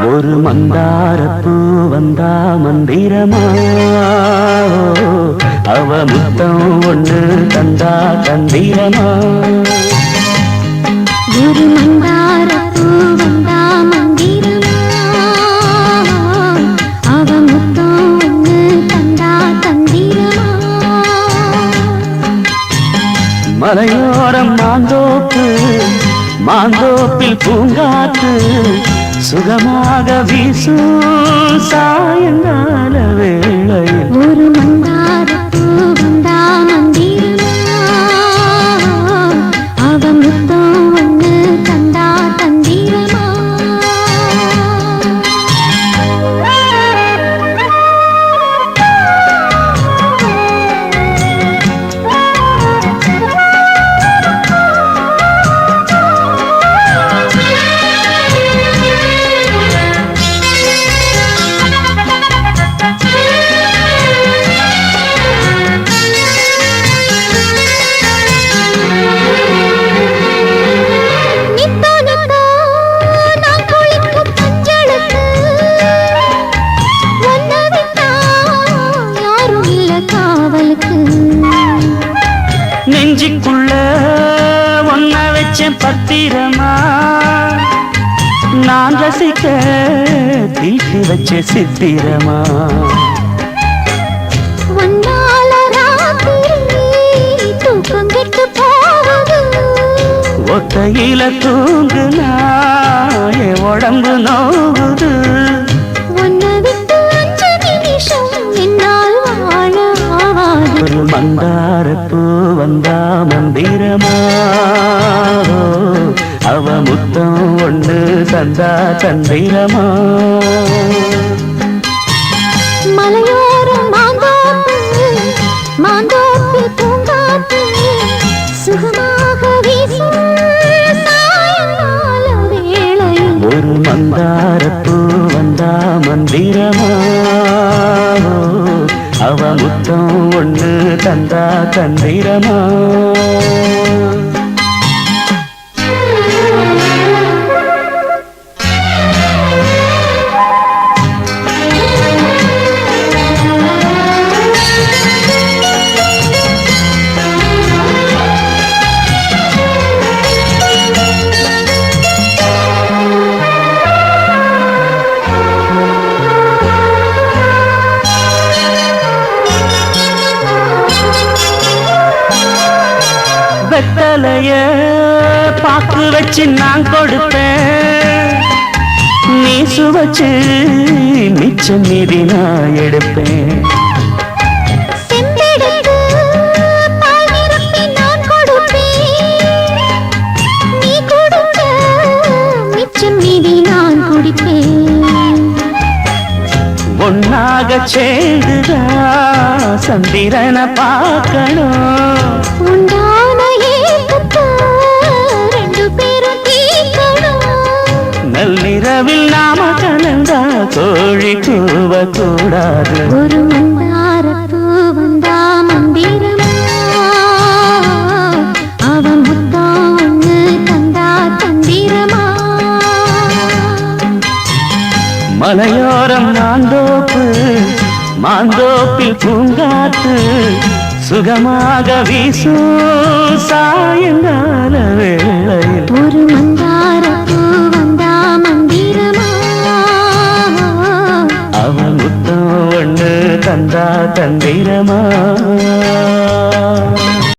ஒரு மந்தாரப்பூ வந்தா மந்திரமா அவ முத்தம் ஒண்ணு தந்தா தந்திரமா ஒரு மந்தாரப்பூ வந்தா மந்திரமா அவ முத்தம் ஒண்ணு தந்தா தந்திரமா மலையோரம் மாந்தோப்பு மாந்தோப்பில் பூங்காத்து சுகமாக வீசும் சாயங்கால வேளையில் ஒரு மந்தாரப்பூ வந்தா மந்திரமா அவ முத்தம் ஒண்ணு தந்தா தந்திரமா நெஞ்சுக்குள்ள ஒன்ன வச்சேன் பத்திரமா நான் ரசிக்க தீட்டி வச்ச சித்திரமா ஒத்தையில தூங்குனா என் உடம்பு நோகுது ஒரு மந்தாரப்பூ வந்தா மந்திரமா அவ முத்தம் ஒண்ணு தந்தா தந்திரமா மலையோரம் மாந்தோப்பு மாந்தோப்பு பூங்காத்து சுகமாக வீசும் சாயங்கால வேளையில் ஒரு மந்தாரப்பூ வந்தா மந்திரமா அவ முத்தம் ஒண்ணு தந்தா தந்திரமா வெத்தலைய பாக்கு வச்சு நான் கொடுப்பேன் நீ சுவச்சு மிச்சம் மீறி நான் எடுப்பேன் ஒன்னாக சேர்ந்துதா சந்திரனை பார்க்கணும் நள்ளிரவில் நாம கலந்தா கோழி கூவ கூடாது ஒரு மந்தாரப்பூ வந்தா மந்திரமா அவ முத்தம் ஒண்ணு தந்தா தந்திரமா மலையோரம் மாந்தோப்பு மாந்தோப்பில் பூங்காத்து சுகமாக வீசும்